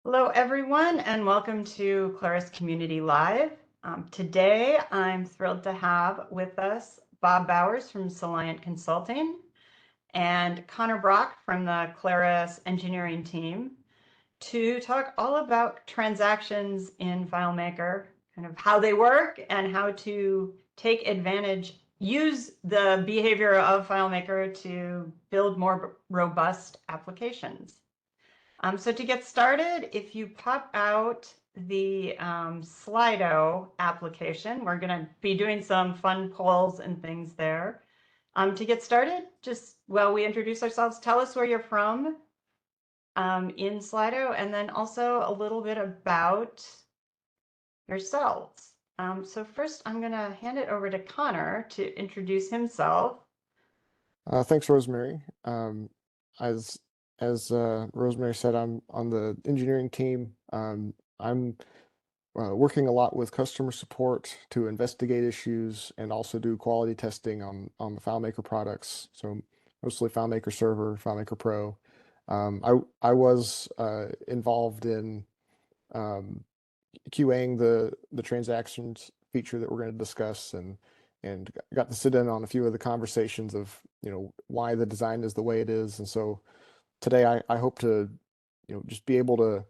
Hello, everyone, and welcome to Claris Community Live. Today, I'm thrilled to have with us Bob Bowers from Soliant Consulting and Connor Brock from the Claris engineering team to talk all about transactions in FileMaker, kind of how they work and how to take advantage, use the behavior of FileMaker to build more robust applications. So to get started, if you pop out the Slido application, we're going to be doing some fun polls and things there. To get started, just while we introduce ourselves, tell us where you're from in Slido, and then also a little bit about yourselves. So first, I'm going to hand it over to Connor to introduce himself. Thanks, Rosemary. As Rosemary said, I'm on the engineering team. I'm working a lot with customer support to investigate issues and also do quality testing on the FileMaker products. So mostly FileMaker Server, FileMaker Pro. I was involved in QAing the transactions feature that we're going to discuss and got to sit in on a few of the conversations of why the design is the way it is. And so today I hope to just be able to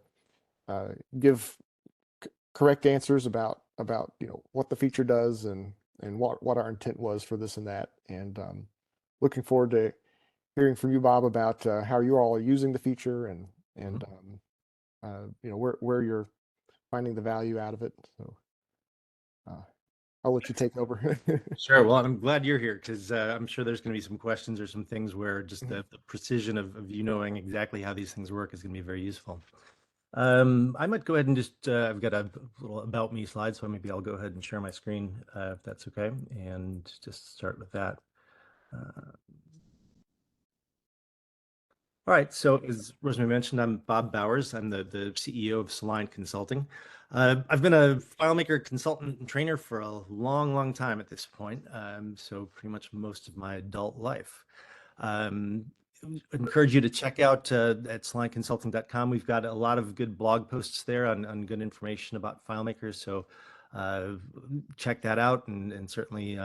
give correct answers about what the feature does and what our intent was for this and that. And looking forward to hearing from you, Bob, about how you all are using the feature and where you're finding the value out of it. So I'll let you take over. Sure. Well, I'm glad you're here because I'm sure there's going to be some questions or some things where just the precision of you knowing exactly how these things work is going to be very useful. I might go ahead and just, I've got a little about me slide, so maybe I'll go ahead and share my screen if that's okay, and just start with that. All right, so as Rosemary mentioned, I'm Bob Bowers. I'm the CEO of Soliant Consulting. I've been a FileMaker consultant and trainer for a long time at this point, so pretty much most of my adult life. Encourage you to check out at soliantconsulting.com. We've got a lot of good blog posts there on good information about FileMaker, so check that out, and certainly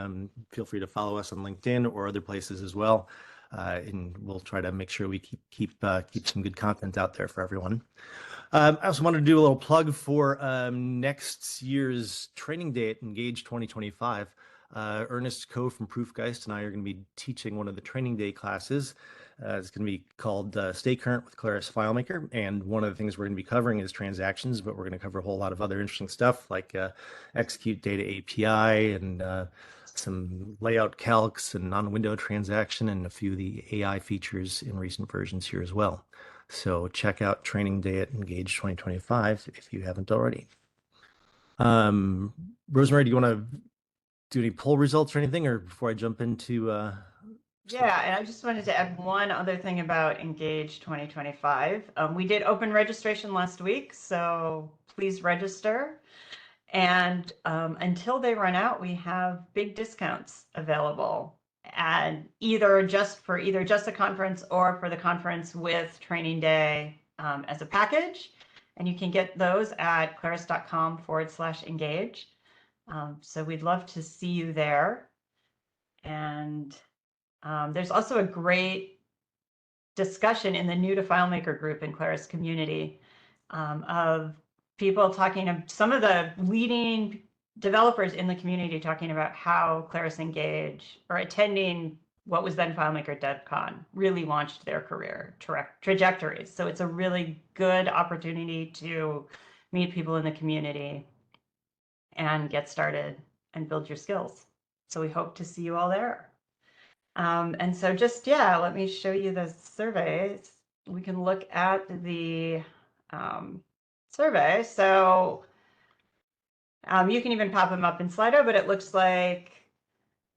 feel free to follow us on LinkedIn or other places as well. And we'll try to make sure we keep some good content out there for everyone. I also wanted to do a little plug for next year's training day at Engage 2025. Ernest Coe from Proofgeist and I are going to be teaching one of the training day classes. It's going to be called Stay Current with Claris FileMaker, and one of the things we're going to be covering is transactions, but we're going to cover a whole lot of other interesting stuff like execute data API and some layout calcs and non-window transaction and a few of the AI features in recent versions here as well. So check out Training Day at Engage 2025 if you haven't already. Rosemary, do you want to do any poll results or anything, or before I jump into Yeah, and I just wanted to add one other thing about Engage 2025. We did open registration last week, so please register. And until they run out, we have big discounts available, and either just the conference or for the conference with Training Day as a package. And you can get those at claris.com/engage. So we'd love to see you there. And there's also a great discussion in the New to FileMaker group in Claris community of people talking, some of the leading developers in the community talking about how Claris Engage or attending what was then FileMaker DevCon really launched their career trajectories. So it's a really good opportunity to meet people in the community and get started and build your skills. So we hope to see you all there. And so just, yeah, let me show you the surveys. We can look at the survey. So you can even pop them up in Slido, but it looks like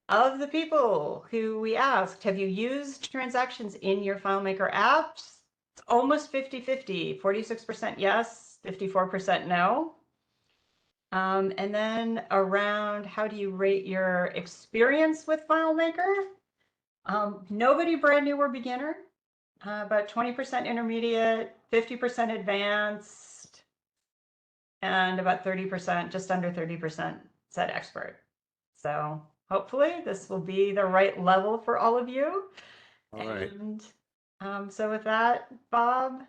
of the people who we asked, have you used transactions in your FileMaker apps? It's almost 50-50, 46% yes, 54% no. And then around how do you rate your experience with FileMaker? Nobody brand new or beginner, about 20% intermediate, 50% advanced, and about 30%, just under 30% said expert. So hopefully this will be the right level for all of you. All right. And so with that, Bob,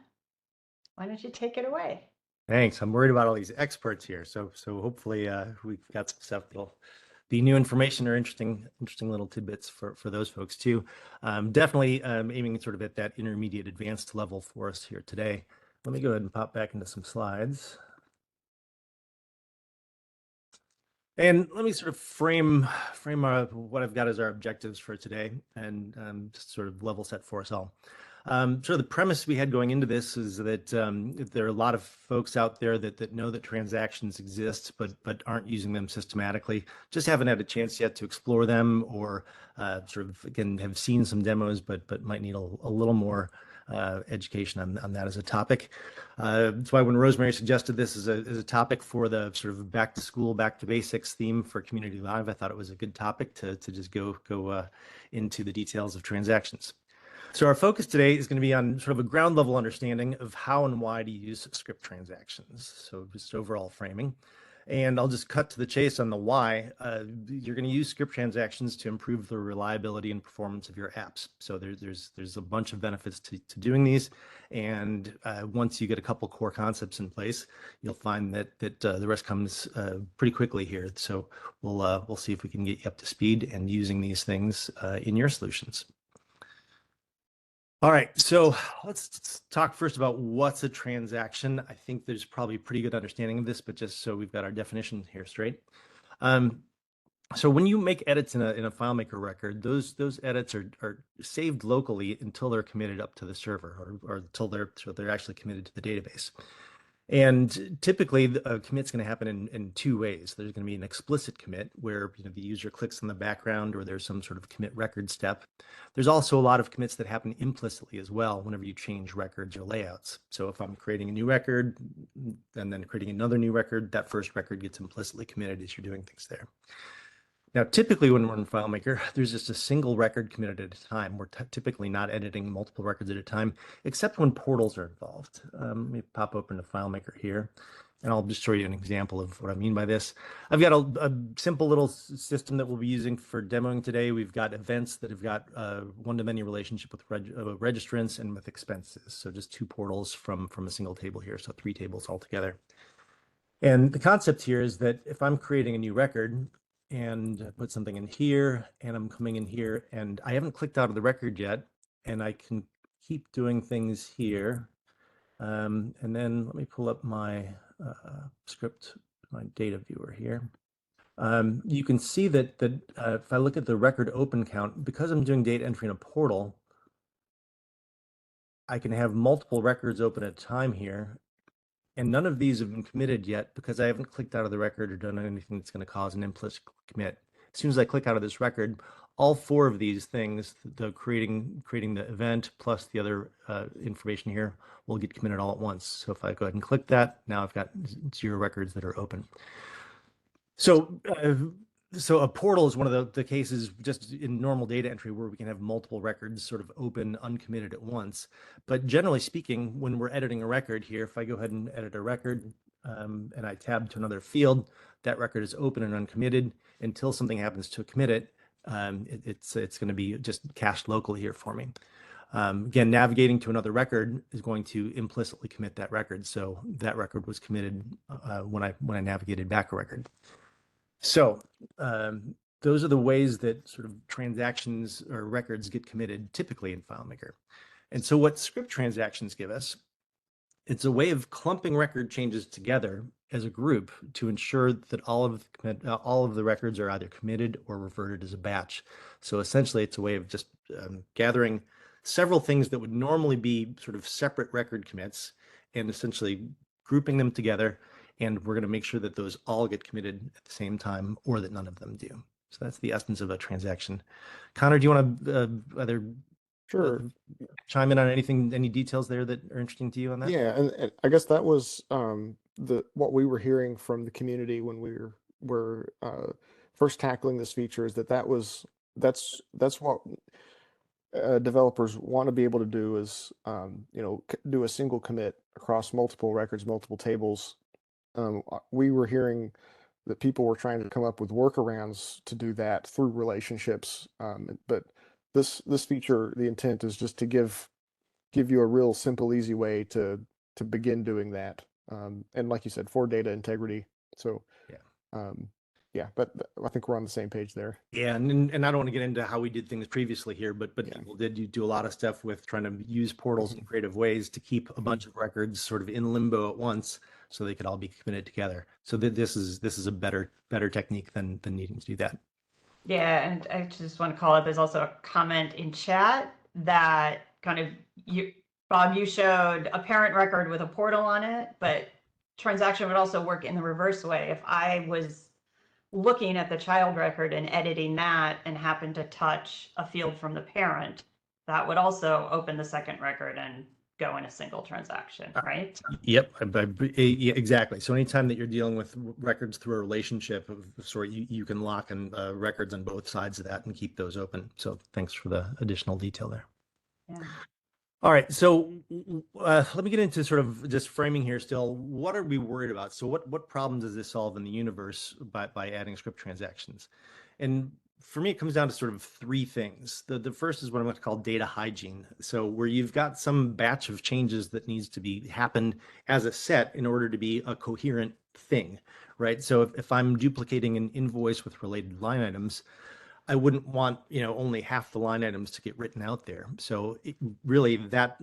why don't you take it away? Thanks. I'm worried about all these experts here. So hopefully we've got some stuff that'll be new information or interesting little tidbits for those folks too. Definitely aiming sort of at that intermediate advanced level for us here today. Let me go ahead and pop back into some slides. And let me sort of frame what I've got as our objectives for today, and just sort of level set for us all. Sort of the premise we had going into this is that there are a lot of folks out there that know that transactions exist, but aren't using them systematically. Just haven't had a chance yet to explore them, or sort of again have seen some demos, but might need a little more education on that as a topic. That's why when Rosemary suggested this as a topic for the sort of back to school, back to basics theme for Community Live, I thought it was a good topic to just go into the details of transactions. So our focus today is going to be on sort of a ground level understanding of how and why to use script transactions. So just overall framing. And I'll just cut to the chase on the why. You're going to use script transactions to improve the reliability and performance of your apps. So there's a bunch of benefits to doing these. And once you get a couple core concepts in place, you'll find that the rest comes pretty quickly here. So we'll see if we can get you up to speed and using these things in your solutions. All right, so let's talk first about what's a transaction. I think there's probably a pretty good understanding of this, but just so we've got our definition here straight. So when you make edits in a FileMaker record, those edits are saved locally until they're committed up to the server, or until they're actually committed to the database. And typically, a commit's going to happen in two ways. There's going to be an explicit commit where the user clicks in the background, or there's some sort of commit record step. There's also a lot of commits that happen implicitly as well whenever you change records or layouts. So if I'm creating a new record and then creating another new record, that first record gets implicitly committed as you're doing things there. Now, typically when we're in FileMaker, there's just a single record committed at a time. We're typically not editing multiple records at a time, except when portals are involved. Let me pop open the FileMaker here, and I'll just show you an example of what I mean by this. I've got a simple little system that we'll be using for demoing today. We've got events that have got a one-to-many relationship with registrants and with expenses. So just two portals from a single table here, so three tables altogether. And the concept here is that if I'm creating a new record, and put something in here, and I'm coming in here, and I haven't clicked out of the record yet, and I can keep doing things here. And then let me pull up my script, my data viewer here. You can see that if I look at the record open count, because I'm doing data entry in a portal, I can have multiple records open at a time here. And none of these have been committed yet because I haven't clicked out of the record or done anything that's going to cause an implicit commit. As soon as I click out of this record, all four of these things, the creating the event plus the other information here, will get committed all at once. So if I go ahead and click that, now I've got 0 records that are open. So a portal is one of the cases just in normal data entry where we can have multiple records sort of open, uncommitted at once. But generally speaking, when we're editing a record here, if I go ahead and edit a record and I tab to another field, that record is open and uncommitted until something happens to commit it. It's going to be just cached locally here for me. Again, navigating to another record is going to implicitly commit that record. So that record was committed when I navigated back a record. So those are the ways that sort of transactions or records get committed typically in FileMaker. And so what script transactions give us, it's a way of clumping record changes together as a group to ensure that all of the records are either committed or reverted as a batch. So essentially, it's a way of just gathering several things that would normally be sort of separate record commits and essentially grouping them together. And we're going to make sure that those all get committed at the same time or that none of them do. So that's the essence of a transaction. Connor, do you want to either chime in on any details there that are interesting to you on that? Yeah, and I guess that was what we were hearing from the community when we were first tackling this feature, is that's what developers want to be able to do, is do a single commit across multiple records, multiple tables, We were hearing that people were trying to come up with workarounds to do that through relationships. But this feature, the intent is just to give you a real simple, easy way to begin doing that. And like you said, for data integrity. So Yeah. yeah, but I think we're on the same page there. Yeah, and I don't want to get into how we did things previously here, but Yeah. people did do a lot of stuff with trying to use portals in creative ways to keep a bunch of records sort of in limbo at once, so they could all be committed together. So this is a better technique than needing to do that. Yeah, and I just want to call out, there's also a comment in chat that kind of Bob, you showed a parent record with a portal on it, but transaction would also work in the reverse way. If I was looking at the child record and editing that and happened to touch a field from the parent, that would also open the second record and go in a single transaction, right? Yep, yeah, exactly. So anytime that you're dealing with records through a relationship of sort, you can lock in records on both sides of that and keep those open. So thanks for the additional detail there. Yeah. All right, so let me get into sort of just framing here still. What are we worried about? So what problems does this solve in the universe by adding script transactions? And for me, it comes down to sort of three things. The first is what I'm going to call data hygiene. So where you've got some batch of changes that needs to be happen as a set in order to be a coherent thing, right? So if I'm duplicating an invoice with related line items, I wouldn't want, only half the line items to get written out there. So really that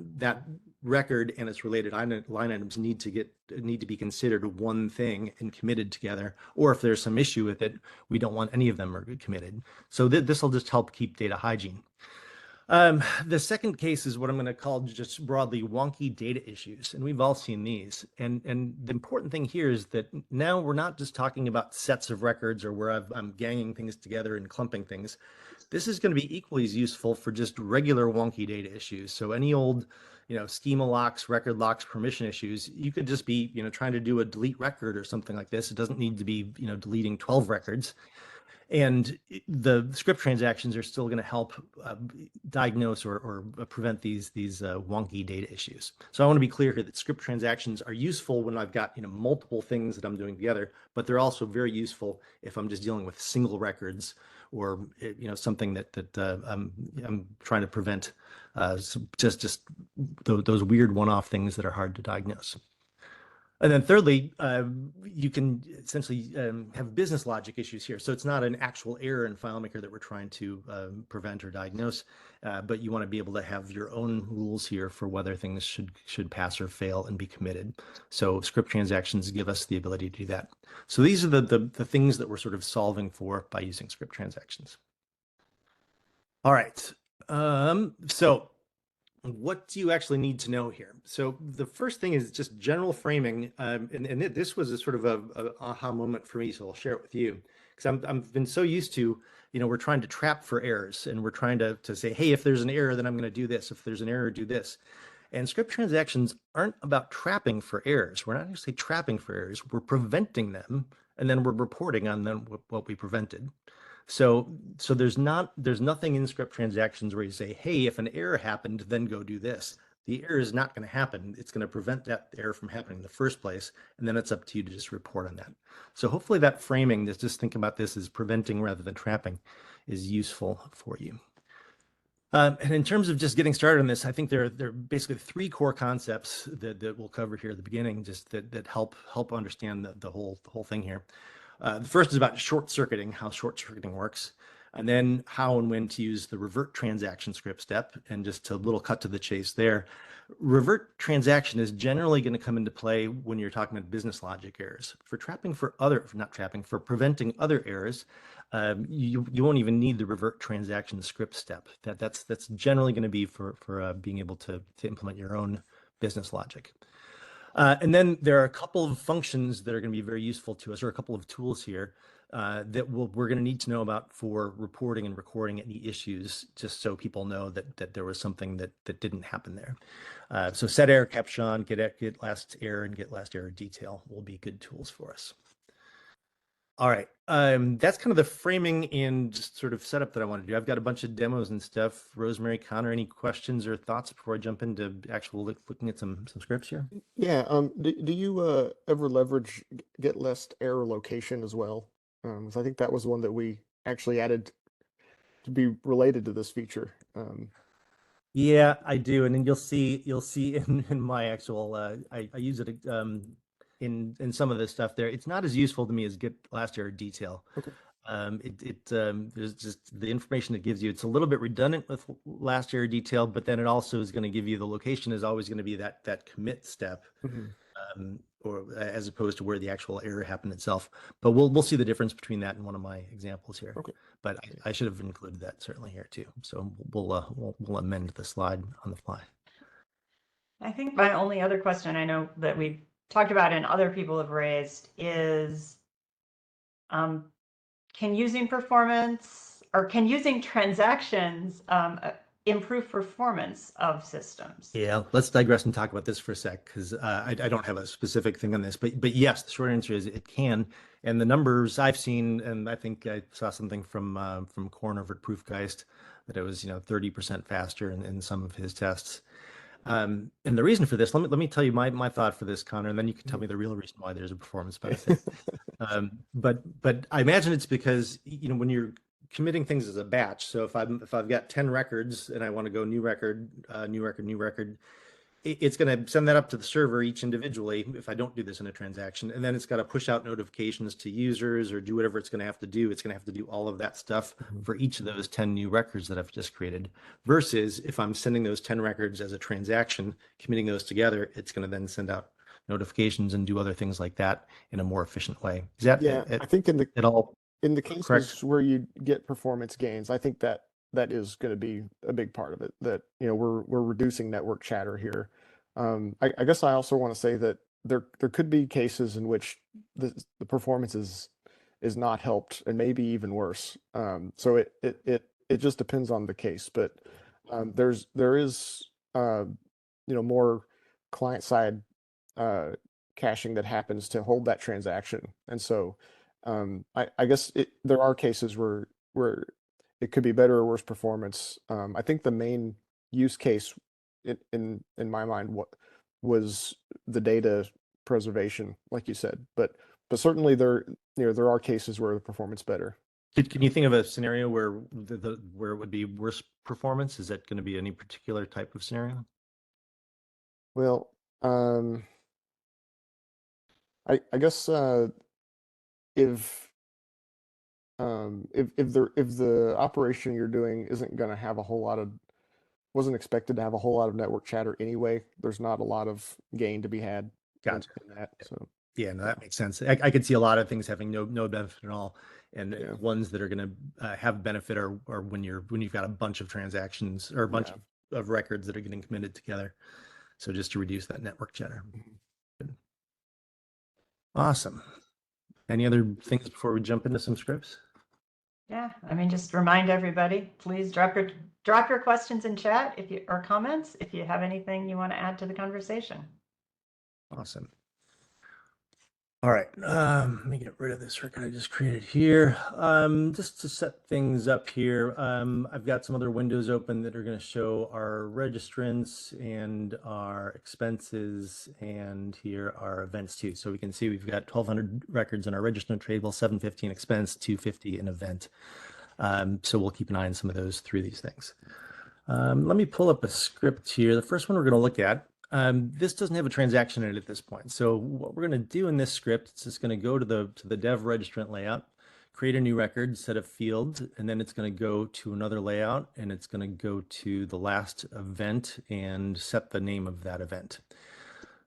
record and its related line items need to be considered one thing and committed together. Or if there's some issue with it, we don't want any of them are committed. So this will just help keep data hygiene. The second case is what I'm going to call just broadly wonky data issues. And we've all seen these. And the important thing here is that now we're not just talking about sets of records or where I'm ganging things together and clumping things. This is going to be equally as useful for just regular wonky data issues. So any old, schema locks, record locks, permission issues, you could just be, trying to do a delete record or something like this. It doesn't need to be, deleting 12 records. And the script transactions are still going to help diagnose or prevent these wonky data issues. So I want to be clear here that script transactions are useful when I've got multiple things that I'm doing together, but they're also very useful if I'm just dealing with single records or something that I'm trying to prevent just those weird one-off things that are hard to diagnose. And then thirdly, you can essentially have business logic issues here. So it's not an actual error in FileMaker that we're trying to prevent or diagnose, but you want to be able to have your own rules here for whether things should pass or fail and be committed. So script transactions give us the ability to do that. So these are the things that we're sort of solving for by using script transactions. All right. So what do you actually need to know here? So the first thing is just general framing, and this was a sort of a aha moment for me, so I'll share it with you, because I've been so used to, we're trying to trap for errors, and we're trying to say, hey, if there's an error, then I'm going to do this. If there's an error, do this. And script transactions aren't about trapping for errors. We're not actually trapping for errors. We're preventing them, and then we're reporting on them what we prevented. So there's nothing in script transactions where you say, hey, if an error happened, then go do this. The error is not going to happen. It's going to prevent that error from happening in the first place. And then it's up to you to just report on that. So hopefully that framing, just think about this as preventing rather than trapping, is useful for you. And in terms of just getting started on this, I think there are basically three core concepts that we'll cover here at the beginning, just that help understand the whole thing here. The first is about short circuiting, how short circuiting works, and then how and when to use the revert transaction script step. And just a little cut to the chase there. Revert transaction is generally going to come into play when you're talking about business logic errors. For preventing other errors, you won't even need the revert transaction script step. That's generally going to be for being able to implement your own business logic. And then there are a couple of functions that are going to be very useful to us, or a couple of tools here that we're going to need to know about for reporting and recording any issues, just so people know that there was something that didn't happen there. So set error caption, get last error, and get last error detail will be good tools for us. All right. That's kind of the framing and just sort of setup that I want to do. I've got a bunch of demos and stuff. Rosemary, Connor, any questions or thoughts before I jump into actual looking at some scripts here? Yeah. Do you ever leverage get list error location as well? 'Cause I think that was one that we actually added to be related to this feature. Yeah, I do, and then you'll see in my actual I use it in some of this stuff there. It's not as useful to me as get last error detail. Okay. There's just the information it gives you. It's a little bit redundant with last error detail, but then it also is going to give you the location is always going to be that commit step, Mhm. or as opposed to where the actual error happened itself. But we'll see the difference between that in one of my examples here. Okay. But I should have included that certainly here too. So we'll amend the slide on the fly. I think my only other question I know that we've talked about and other people have raised is, can using performance or can using transactions improve performance of systems? Yeah, let's digress and talk about this for a sec, because I don't have a specific thing on this, but yes, the short answer is it can. And the numbers I've seen, and I think I saw something from Korn over at Proofgeist that it was 30% faster in some of his tests. And the reason for this, let me tell you my thought for this, Connor, and then you can tell me the real reason why there's a performance benefit. But I imagine it's because when you're committing things as a batch. So if I've got 10 records and I want to go new record, new record, new record, it's going to send that up to the server each individually if I don't do this in a transaction. And then it's got to push out notifications to users or do whatever it's going to have to do. It's going to have to do all of that stuff for each of those 10 new records that I've just created. Versus if I'm sending those 10 records as a transaction, committing those together, it's going to then send out notifications and do other things like that in a more efficient way. Is that I think in the cases correct? where you get performance gains, I think that is going to be a big part of it. That we're reducing network chatter here. I guess I also want to say that there could be cases in which the performance is not helped and maybe even worse. So it just depends on the case. But there is more client side caching that happens to hold that transaction, and so I guess there are cases where it could be better or worse performance. I think the main use case in my mind was the data preservation, like you said, but certainly there are cases where the performance better. Can you think of a scenario where where it would be worse performance? Is that going to be any particular type of scenario? Well, I guess if the operation you're doing isn't going to have a whole lot of wasn't expected to have a whole lot of network chatter anyway, there's not a lot of gain to be had Gotcha. in that. So Yeah, no, that makes sense. I could see a lot of things having no benefit at all, and Yeah. ones that are going to have benefit are when you've got a bunch of transactions or a bunch of records that are getting committed together. So just to reduce that network chatter. Good. Awesome. Any other things before we jump into some scripts? Yeah, I mean, just remind everybody, please drop your questions in chat or comments if you have anything you want to add to the conversation. Awesome. All right, let me get rid of this record I just created here. Just to set things up here, I've got some other windows open that are going to show our registrants and our expenses, and here are events too. So we can see we've got 1,200 records in our registrant table, 715 expense, 250 an event. So we'll keep an eye on some of those through these things. Let me pull up a script here. The first one we're going to look at. This doesn't have a transaction in it at this point. So what we're going to do in this script, it's just going to go to the dev registrant layout, create a new record, set a field, and then it's going to go to another layout, and it's going to go to the last event and set the name of that event.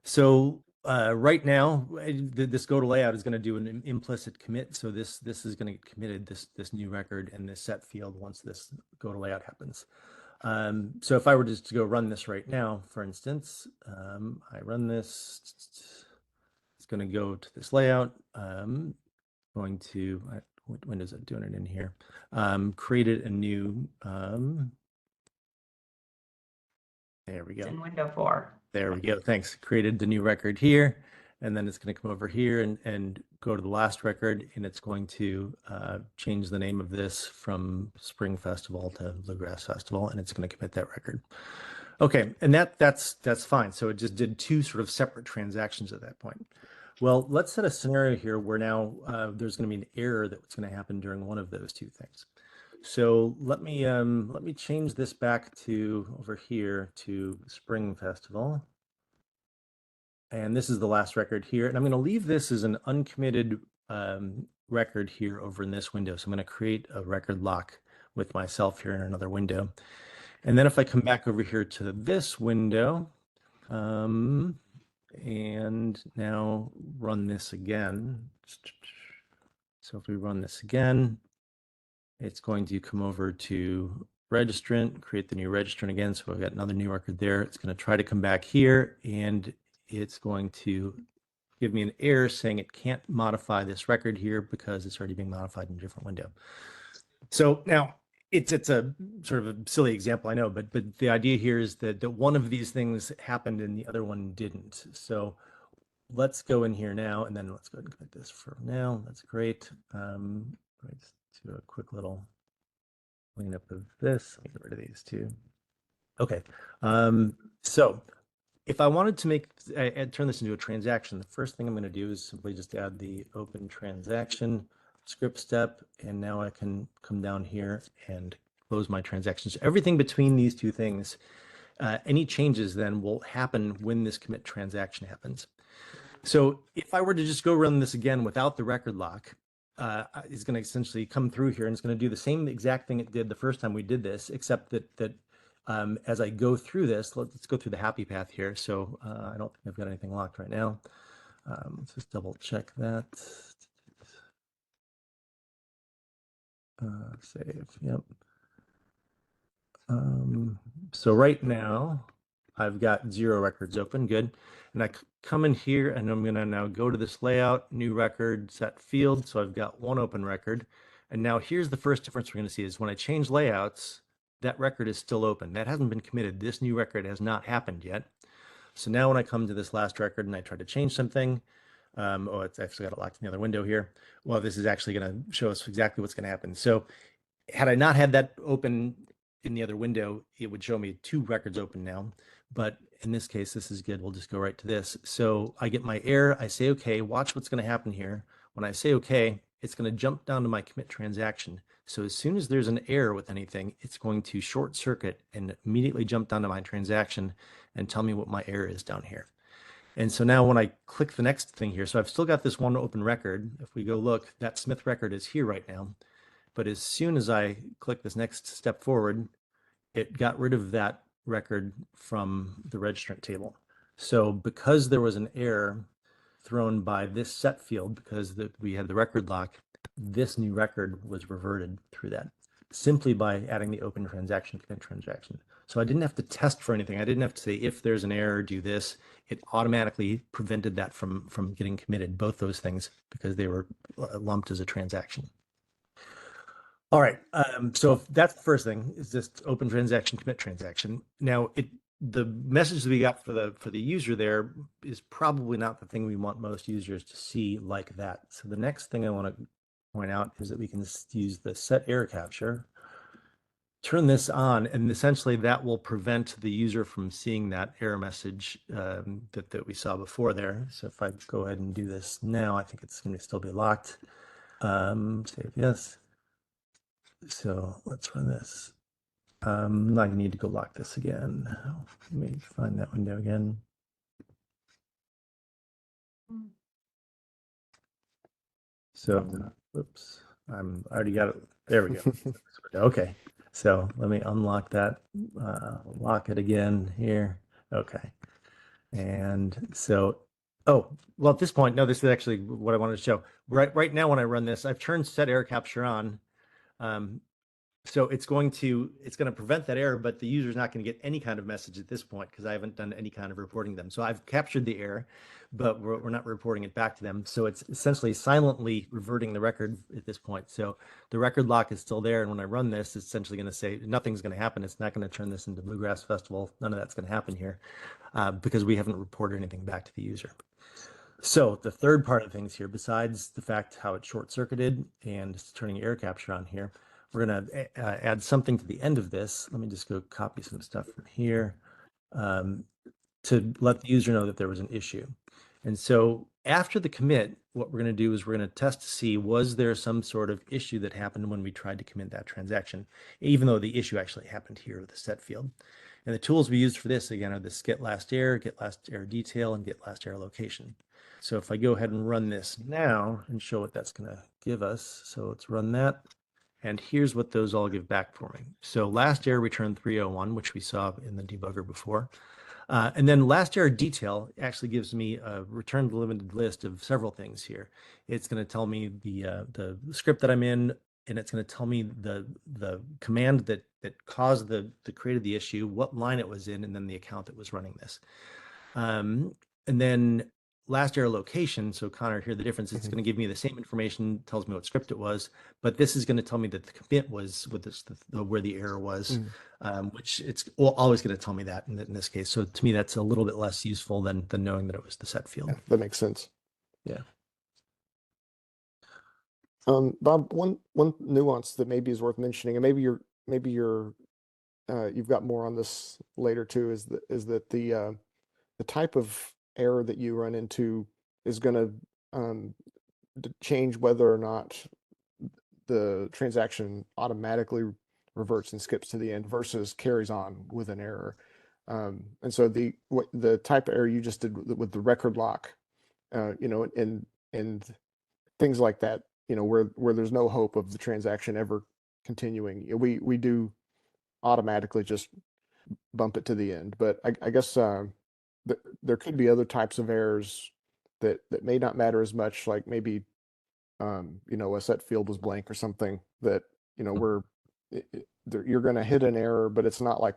So right now, this go to layout is going to do an implicit commit. So this is going to get committed, this new record and this set field once this go to layout happens. So if I were just to go run this right now, for instance, I run this, it's going to go to this layout. Going to, what window is it doing it in here? Created a new, there we go. It's in window 4. There we go. Thanks. Created the new record here. And then it's going to come over here and go to the last record, and it's going to change the name of this from Spring Festival to Bluegrass Festival, and it's going to commit that record. Okay, and that's fine. So it just did two sort of separate transactions at that point. Well, let's set a scenario here where now there's going to be an error that's going to happen during one of those two things. So let me change this back to over here to Spring Festival. And this is the last record here. And I'm going to leave this as an uncommitted record here over in this window. So I'm going to create a record lock with myself here in another window. And then if I come back over here to this window, and now run this again. So if we run this again, it's going to come over to registrant, create the new registrant again. So I've got another new record there. It's going to try to come back here, and it's going to give me an error saying it can't modify this record here because it's already being modified in a different window. So now it's a sort of a silly example, I know, but the idea here is that one of these things happened and the other one didn't. So let's go in here now, and then let's go ahead and commit this for now. That's great. Let's do a quick little cleanup of this. Let me get rid of these two. Okay. So if I wanted to turn this into a transaction, the first thing I'm going to do is simply just add the open transaction script step, and now I can come down here and close my transactions. Everything between these two things, any changes then will happen when this commit transaction happens. So if I were to just go run this again without the record lock, it's going to essentially come through here, and it's going to do the same exact thing it did the first time we did this, except that as I go through this, let's go through the happy path here. So I don't think I've got anything locked right now. Let's just double check that. Save, yep. So right now I've got 0 records open, good. And I come in here and I'm gonna now go to this layout, new record, set field. So I've got 1 open record. And now here's the first difference we're gonna see is when I change layouts, that record is still open. That hasn't been committed. This new record has not happened yet. So now when I come to this last record and I try to change something, oh, it's actually got it locked in the other window here. Well, this is actually going to show us exactly what's going to happen. So had I not had that open in the other window, it would show me 2 records open now. But in this case, this is good. We'll just go right to this. So I get my error. I say, okay, watch what's going to happen here. When I say, okay, it's going to jump down to my commit transaction. So as soon as there's an error with anything, it's going to short circuit and immediately jump down to my transaction and tell me what my error is down here. And so now when I click the next thing here, so I've still got this 1 open record. If we go look, that Smith record is here right now. But as soon as I click this next step forward, it got rid of that record from the registrant table. So because there was an error thrown by this set field, because we had the record lock, this new record was reverted through that simply by adding the open transaction commit transaction. So I didn't have to test for anything. I didn't have to say, if there's an error, do this. It automatically prevented that from getting committed, both those things, because they were lumped as a transaction. All right, so that's the first thing, is just open transaction, commit transaction. Now, the message that we got for the user there is probably not the thing we want most users to see like that. So the next thing I want to point out is that we can use the set error capture, turn this on, and essentially that will prevent the user from seeing that error message that we saw before there. So if I go ahead and do this now, I think it's going to still be locked. Save yes. So let's run this. I need to go lock this again. Let me find that window again. So, oops, I already got it. There we go. Okay, so let me unlock that, lock it again here. Okay, and so, oh, well, at this point, no, this is actually what I wanted to show. Right now, when I run this, I've turned set error capture on. So it's going to prevent that error, but the user is not going to get any kind of message at this point because I haven't done any kind of reporting them. So I've captured the error, but we're not reporting it back to them. So it's essentially silently reverting the record at this point. So the record lock is still there. And when I run this, it's essentially going to say nothing's going to happen. It's not going to turn this into Bluegrass Festival. None of that's going to happen here because we haven't reported anything back to the user. So the third part of things here, besides the fact how it's short-circuited and turning error capture on here, we're going to add something to the end of this. Let me just go copy some stuff from here to let the user know that there was an issue. And so after the commit, what we're going to do is we're going to test to see, was there some sort of issue that happened when we tried to commit that transaction, even though the issue actually happened here with the set field. And the tools we used for this, again, are this get last error detail, and get last error location. So if I go ahead and run this now and show what that's going to give us. So let's run that. And here's what those all give back for me. So last error returned 301, which we saw in the debugger before. And then last error detail actually gives me a return limited list of several things here. It's going to tell me the script that I'm in, and it's going to tell me the command that caused created the issue, what line it was in, and then the account that was running this. And then last error location. So Connor, here the difference, it's going to give me the same information, tells me what script it was, but this is going to tell me that the commit was with this, where the error was, which it's always going to tell me that in this case. So to me, that's a little bit less useful than knowing that it was the set field. Yeah, that makes sense. Yeah. Bob, one nuance that maybe is worth mentioning, and maybe you've got more on this later too, is that the type of error that you run into is going to change whether or not the transaction automatically reverts and skips to the end versus carries on with an error. And so the type of error you just did with the record lock, and things like that, where there's no hope of the transaction ever continuing, we do automatically just bump it to the end. But I guess there could be other types of errors that may not matter as much, like maybe a set field was blank or something that where you're going to hit an error, but it's not like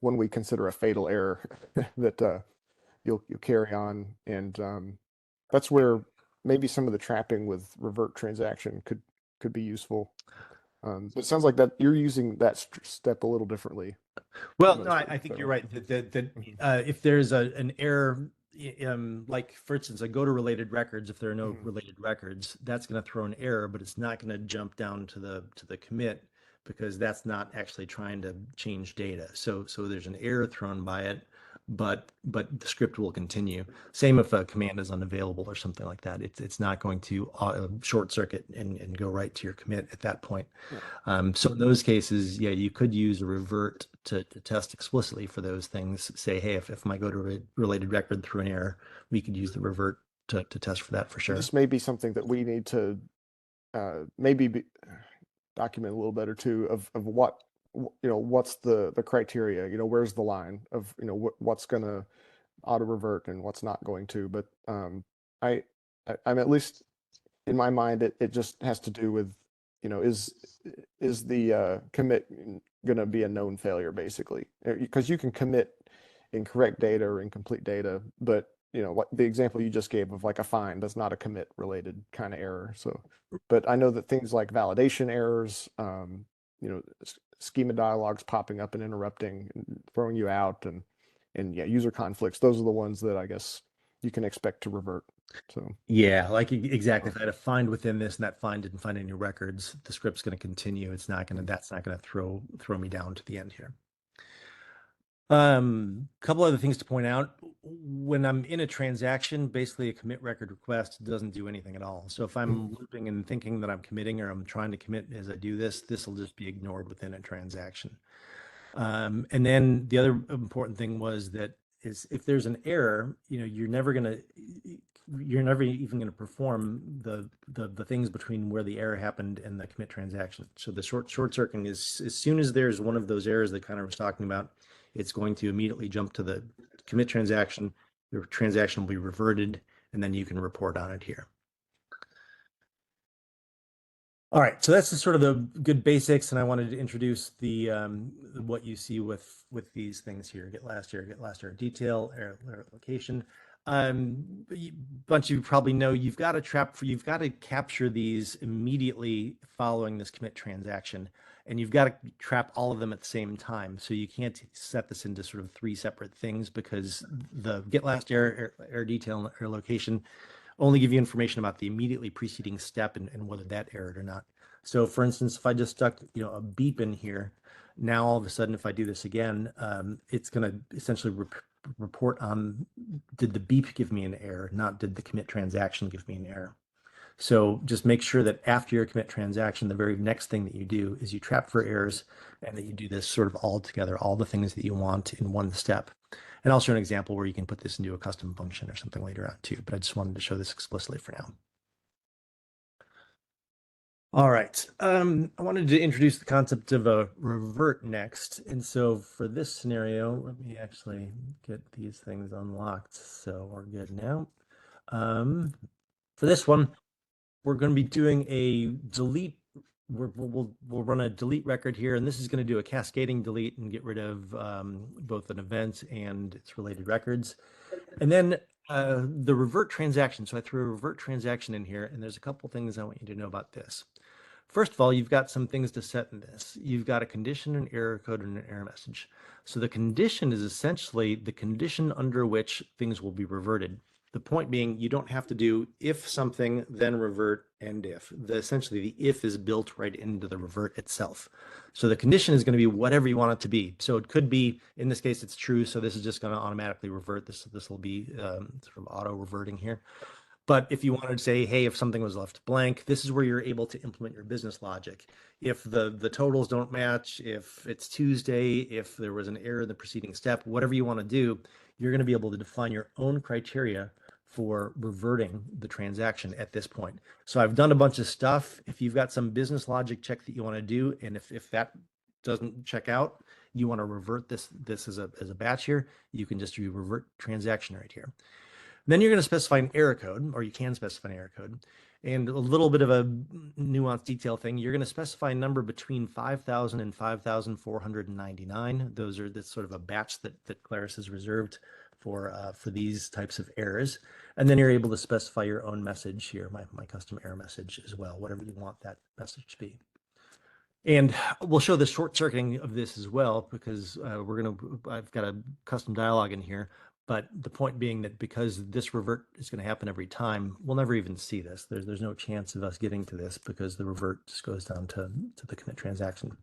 one we consider a fatal error that you'll carry on, and that's where maybe some of the trapping with revert transaction could be useful. But it sounds like that you're using that step a little differently. Well, no, I think you're right. That if there's an error, like for instance, I go to related records. If there are no related records, that's going to throw an error, but it's not going to jump down to the commit, because that's not actually trying to change data. So there's an error thrown by it, but the script will continue. Same if a command is unavailable or something like that. It's not going to short circuit and go right to your commit at that point. Yeah. So in those cases, yeah, you could use a revert to test explicitly for those things. Say, hey, if my go to related record threw an error, we could use the revert to test for that for sure. This may be something that we need to document a little better too, of what what's the criteria, where's the line of what's going to auto revert and what's not going to. But I'm at least in my mind, it just has to do with is the commit going to be a known failure, basically, because you can commit incorrect data or incomplete data, but like the example you just gave of like a find, that's not a commit related kind of error. So, but I know that things like validation errors, schema dialogues popping up and interrupting and throwing you out, and yeah, user conflicts, those are the ones that I guess you can expect to revert. So yeah, like exactly. If I had a find within this and that find didn't find any records, the script's going to continue. That's not going to throw me down to the end here. Couple other things to point out. When I'm in a transaction, basically a commit record request doesn't do anything at all. So if I'm looping and thinking that I'm committing, or I'm trying to commit as I do this, this will just be ignored within a transaction. And then the other important thing was that is if there's an error, you're never even going to perform the things between where the error happened and the commit transaction. So the short circuiting is, as soon as there's one of those errors that Connor was talking about, it's going to immediately jump to the commit transaction. Your transaction will be reverted, and then you can report on it here. All right, so that's the sort of the good basics, and I wanted to introduce the what you see with these things here: get last error detail, error location. Bunch of you probably know you've got to capture these immediately following this commit transaction, and you've got to trap all of them at the same time. So you can't set this into sort of 3 separate things, because the get last error detail and error location only give you information about the immediately preceding step and whether that errored or not. So for instance, if I just stuck a beep in here, now all of a sudden, if I do this again, it's going to essentially report on, did the beep give me an error, not did the commit transaction give me an error. So just make sure that after your commit transaction, the very next thing that you do is you trap for errors, and that you do this sort of all together, all the things that you want in one step. And I'll show an example where you can put this into a custom function or something later on too, but I just wanted to show this explicitly for now. All right, I wanted to introduce the concept of a revert next. And so for this scenario, let me actually get these things unlocked. So we're good now. For this one, we're going to be doing a delete. We'll run a delete record here, and this is going to do a cascading delete and get rid of both an event and its related records. And then the revert transaction. So I threw a revert transaction in here, and there's a couple things I want you to know about this. First of all, you've got some things to set in this. You've got a condition, an error code, and an error message. So the condition is essentially the condition under which things will be reverted. The point being, you don't have to do if something, then revert, and if. Essentially, the if is built right into the revert itself. So the condition is going to be whatever you want it to be. So it could be, in this case, it's true. So this is just going to automatically revert. This will be sort of auto reverting here. But if you wanted to say, hey, if something was left blank, this is where you're able to implement your business logic. If the totals don't match, if it's Tuesday, if there was an error in the preceding step, whatever you want to do, you're going to be able to define your own criteria for reverting the transaction at this point. So I've done a bunch of stuff. If you've got some business logic check that you want to do, and if that doesn't check out, you want to revert this as a batch here, you can just do revert transaction right here. Then you're going to specify an error code, or you can specify an error code. And a little bit of a nuanced detail thing, you're going to specify a number between 5,000 and 5,499. That's sort of a batch that Claris has reserved for these types of errors. And then you're able to specify your own message here, my custom error message as well, whatever you want that message to be. And we'll show the short circuiting of this as well, because I've got a custom dialog in here. But the point being that because this revert is going to happen every time, we'll never even see this. There's no chance of us getting to this because the revert just goes down to the commit transaction.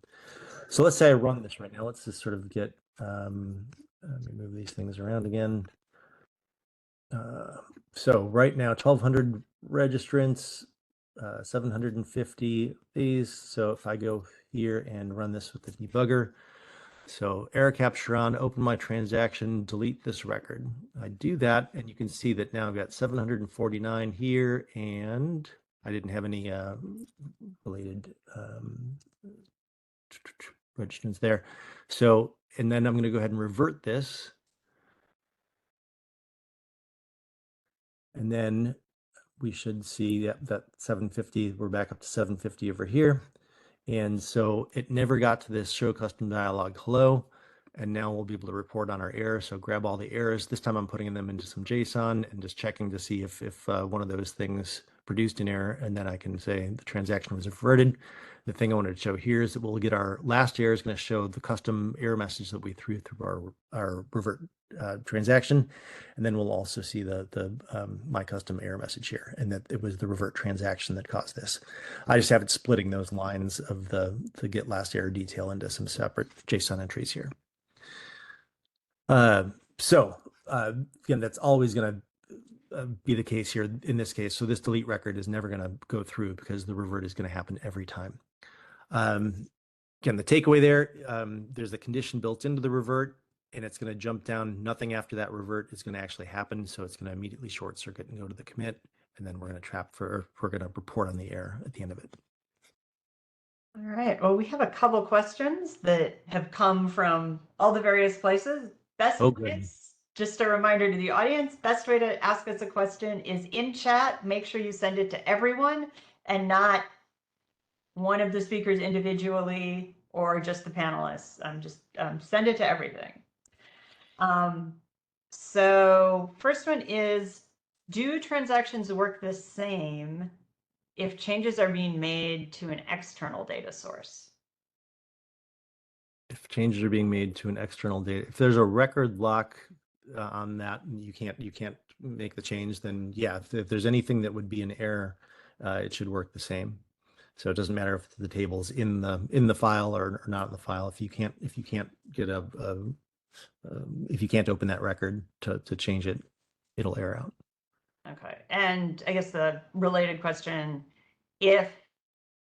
So let's say I run this right now. Let's just sort of get, let me move these things around again. So right now, 1,200 registrants, 750 of these. So if I go here and run this with the debugger, so error capture on, open my transaction, delete this record. I do that, and you can see that now I've got 749 here, and I didn't have any related registrants there. So, and then I'm going to go ahead and revert this. And then we should see that 750, we're back up to 750 over here. And so it never got to this show custom dialog hello. And now we'll be able to report on our error. So grab all the errors. This time I'm putting them into some JSON and just checking to see if one of those things produced an error. And then I can say the transaction was reverted. The thing I wanted to show here is that we'll get our last error is going to show the custom error message that we threw through our revert transaction. And then we'll also see the my custom error message here, and that it was the revert transaction that caused this. I just have it splitting those lines of the get last error detail into some separate JSON entries here. So again, that's always going to be the case here in this case. So this delete record is never going to go through because the revert is going to happen every time. Again, the takeaway there, there's a condition built into the revert, and it's going to jump down. Nothing after that revert is going to actually happen. So it's going to immediately short circuit and go to the commit. And then we're going to we're going to report on the error at the end of it. All right. Well, we have a couple questions that have come from all the various places. Just a reminder to the audience, best way to ask us a question is in chat. Make sure you send it to everyone and not one of the speakers individually or just the panelists. Just send it to everything. So first one is, do transactions work the same if changes are being made to an external data source? If changes are being made to an external data, if there's a record lock on that, and you can't make the change, then yeah, if there's anything that would be an error, it should work the same. So it doesn't matter if the table's in the file or not in the file. If you can't get if you can't open that record to change it, it'll error out. Okay, and I guess the related question, if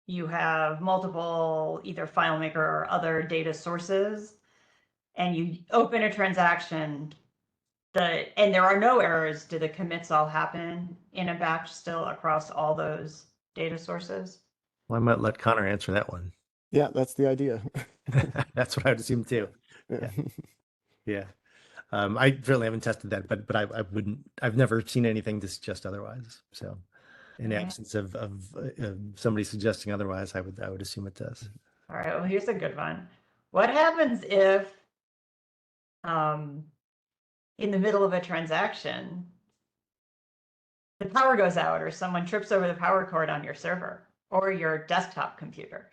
you have multiple either FileMaker or other data sources, and you open a transaction, and there are no errors, do the commits all happen in a batch still across all those data sources? Well, I might let Connor answer that one. Yeah, that's the idea. That's what I would assume too. Yeah. Yeah. I certainly haven't tested that, but I've never seen anything to suggest otherwise. So in Okay. absence of somebody suggesting otherwise, I would assume it does. All right, well, here's a good one. What happens if in the middle of a transaction, the power goes out or someone trips over the power cord on your server or your desktop computer?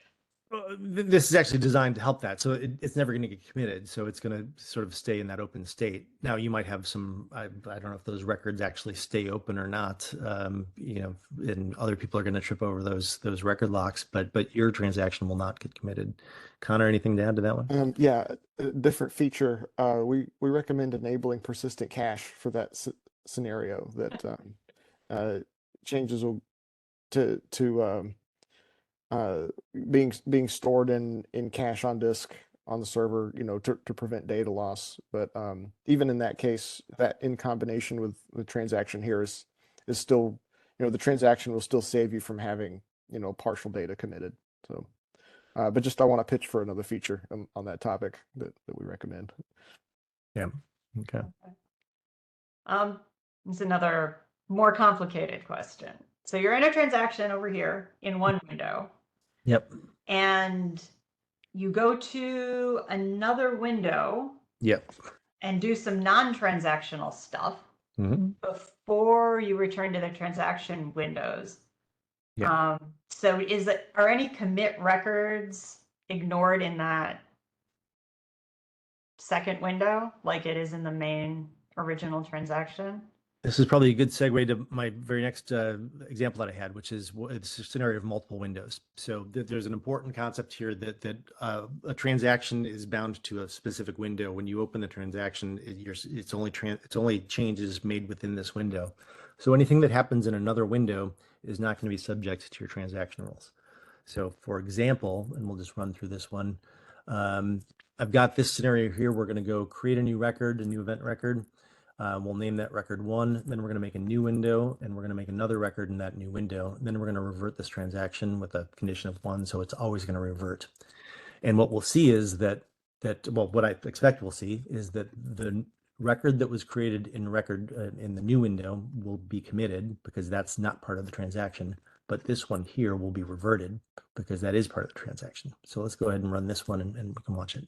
This is actually designed to help that. So it's never going to get committed. So it's going to sort of stay in that open state. Now you might have some, I don't know if those records actually stay open or not, and other people are going to trip over those record locks, but your transaction will not get committed. Connor, anything to add to that one? Yeah, a different feature. We recommend enabling persistent cache for that scenario that changes will to being stored in cache on disk on the server, to prevent data loss. But even in that case, that in combination with the transaction here is still, the transaction will still save you from having, partial data committed. So, but just I want to pitch for another feature on that topic that we recommend. Yeah. Okay. It's another more complicated question. So you're in a transaction over here in one window. Yep. And you go to another window. Yep. And do some non-transactional stuff before you return to the transaction windows. Yeah. So are any commit records ignored in that second window, like it is in the main original transaction? This is probably a good segue to my very next example that I had, which is it's a scenario of multiple windows. So there's an important concept here that a transaction is bound to a specific window. When you open the transaction, it's only changes made within this window. So anything that happens in another window is not going to be subject to your transaction rules. So for example, and we'll just run through this one. I've got this scenario here. We're going to go create a new record, a new event record. We'll name that record 1, then we're going to make a new window, and we're going to make another record in that new window. And then we're going to revert this transaction with a condition of 1, so it's always going to revert. And what we'll see is what I expect we'll see is that the record that was created in the new window will be committed because that's not part of the transaction. But this one here will be reverted because that is part of the transaction. So let's go ahead and run this one and we can watch it.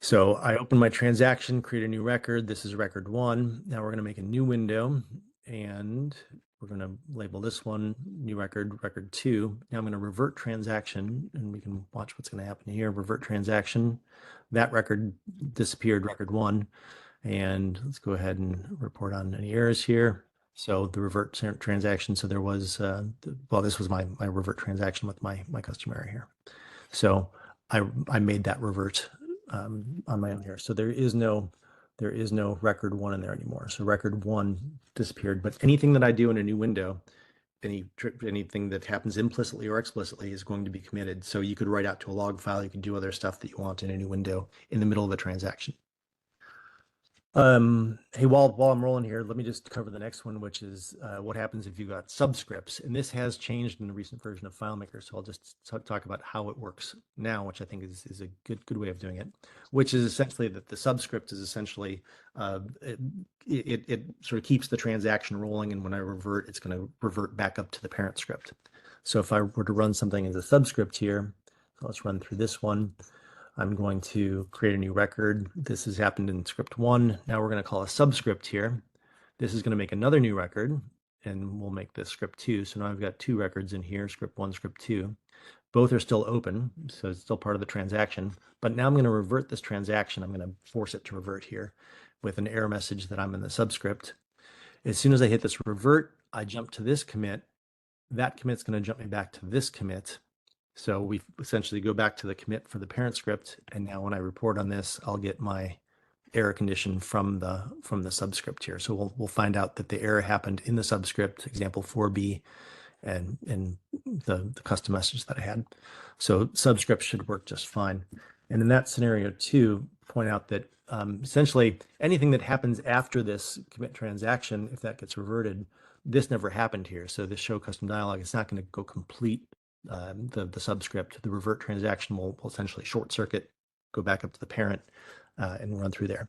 So I open my transaction, create a new record. This is record 1. Now we're going to make a new window and we're going to label this one new record, record 2. Now I'm going to revert transaction and we can watch what's going to happen here. Revert transaction. That record disappeared, record 1. And let's go ahead and report on any errors here. So the revert transaction. So there was, this was my revert transaction with my customer here. So I made that revert on my own here. So there is no record 1 in there anymore. So record 1 disappeared, but anything that I do in a new window, anything that happens implicitly or explicitly is going to be committed. So you could write out to a log file. You can do other stuff that you want in a new window in the middle of a transaction. Hey, while I'm rolling here, let me just cover the next one, which is what happens if you got subscripts. And this has changed in the recent version of FileMaker. So I'll just talk about how it works now, which I think is a good way of doing it, which is essentially that the subscript is essentially, it sort of keeps the transaction rolling. And when I revert, it's going to revert back up to the parent script. So if I were to run something as a subscript here, so let's run through this one. I'm going to create a new record. This has happened in script 1. Now we're going to call a subscript here. This is going to make another new record, and we'll make this script 2. So now I've got 2 records in here, script 1, script 2. Both are still open, so it's still part of the transaction. But now I'm going to revert this transaction. I'm going to force it to revert here with an error message that I'm in the subscript. As soon as I hit this revert, I jump to this commit. That commit's going to jump me back to this commit. So we essentially go back to the commit for the parent script. And now when I report on this, I'll get my error condition from the subscript here. So we'll find out that the error happened in the subscript, example 4b, and the custom message that I had. So subscript should work just fine. And in that scenario too, point out that essentially anything that happens after this commit transaction, if that gets reverted, this never happened here. So the show custom dialog is not going to go complete the subscript. The revert transaction will essentially short circuit, go back up to the parent, and run through there.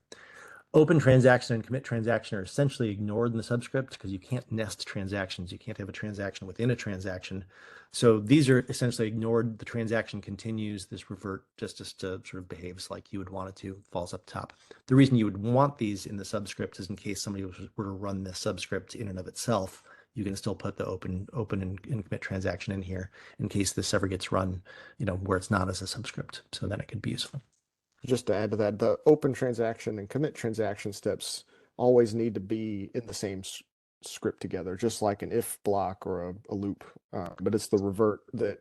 Open transaction and commit transaction are essentially ignored in the subscript because you can't nest transactions. You can't have a transaction within a transaction. So these are essentially ignored. The transaction continues. This revert just sort of behaves like you would want it to, falls up top. The reason you would want these in the subscript is in case somebody were to run this subscript in and of itself, you can still put the open and commit transaction in here in case this ever gets run, where it's not as a subscript. So then it could be useful. Just to add to that, the open transaction and commit transaction steps always need to be in the same script together, just like an if block or a loop. But it's the revert that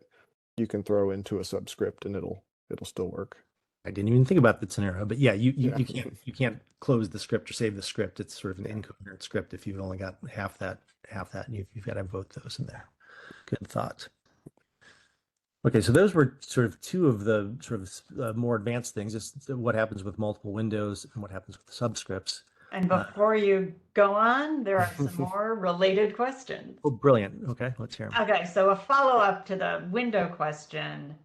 you can throw into a subscript and it'll still work. I didn't even think about that scenario, but yeah, you can't close the script or save the script. It's sort of an incoherent script if you've only got half that, and you've got to have both those in there. Good thought. Okay, so those were sort of 2 of the sort of more advanced things, just what happens with multiple windows and what happens with the subscripts. And before you go on, there are some more related questions. Oh, brilliant. Okay, let's hear them. Okay, so a follow-up to the window question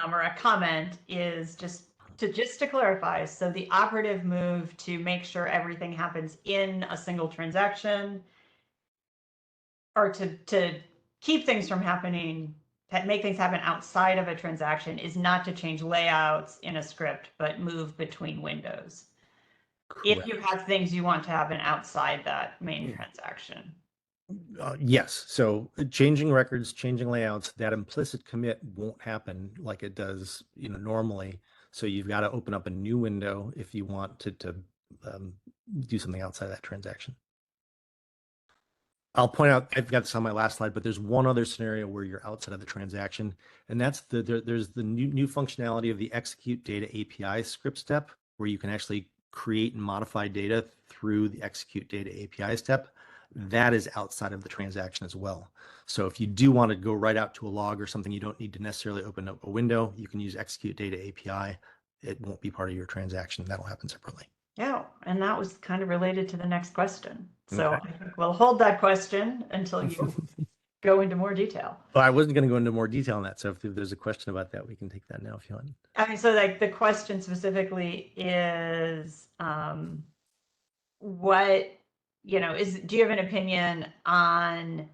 or a comment is just to clarify. So the operative move to make sure everything happens in a single transaction, or to keep things from happening, make things happen outside of a transaction, is not to change layouts in a script, but move between windows. Correct. If you have things you want to happen outside that main transaction. Yes. So changing records, changing layouts, that implicit commit won't happen like it does, normally. So you've got to open up a new window if you want to do something outside that transaction. I'll point out, I've got this on my last slide, but there's one other scenario where you're outside of the transaction, and that's there's the new functionality of the execute data API script step, where you can actually create and modify data through the execute data API step. That is outside of the transaction as well. So if you do want to go right out to a log or something, you don't need to necessarily open up a window. You can use execute data API. It won't be part of your transaction. That'll happen separately. Yeah, and that was kind of related to the next question. So Okay. I think we'll hold that question until you go into more detail. Well, I wasn't going to go into more detail on that. So if there's a question about that, we can take that now if you want. I mean, so like the question specifically is what, do you have an opinion on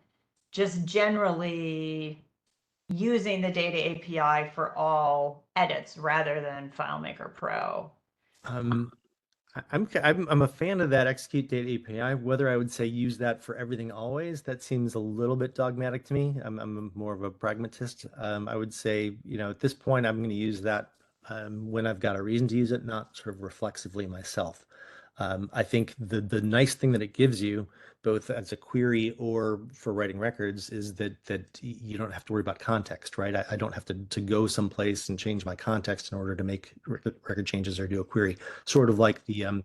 just generally using the data API for all edits rather than FileMaker Pro? I'm a fan of that execute data API. Whether I would say use that for everything always, that seems a little bit dogmatic to me. I'm more of a pragmatist. I would say, at this point, I'm going to use that when I've got a reason to use it, not sort of reflexively myself. I think the nice thing that it gives you, both as a query or for writing records, is that you don't have to worry about context, right? I don't have to go someplace and change my context in order to make record changes or do a query. Sort of like the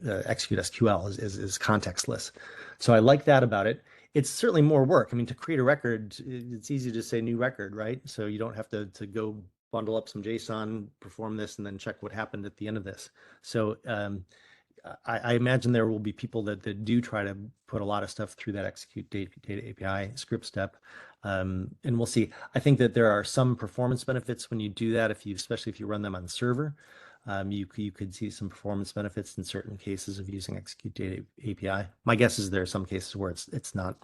execute SQL is contextless. So I like that about it. It's certainly more work. I mean, to create a record, it's easy to say new record, right? So you don't have to go bundle up some JSON, perform this, and then check what happened at the end of this. So I imagine there will be people that do try to put a lot of stuff through that execute data API script step. And we'll see. I think that there are some performance benefits when you do that, especially if you run them on the server. You could see some performance benefits in certain cases of using execute data API. My guess is there are some cases where it's not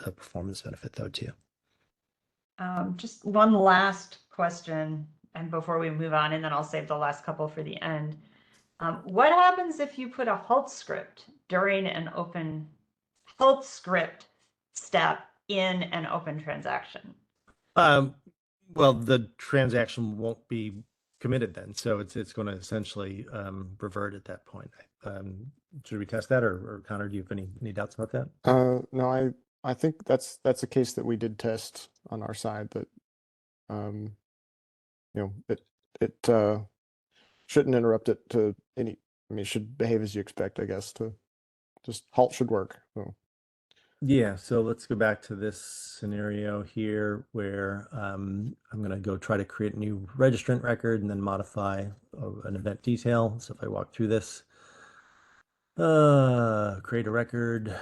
a performance benefit though too. Just one last question and before we move on, and then I'll save the last couple for the end. What happens if you put a halt script during an open halt script step in an open transaction? Well, the transaction won't be committed then, so it's going to essentially revert at that point. Should we test that, or Connor, do you have any doubts about that? No, I think that's a case that we did test on our side, that it shouldn't interrupt it to any. I mean, it should behave as you expect, I guess. To just halt should work. So. Yeah, so let's go back to this scenario here where I'm going to go try to create a new registrant record and then modify an event detail. So if I walk through this, create a record,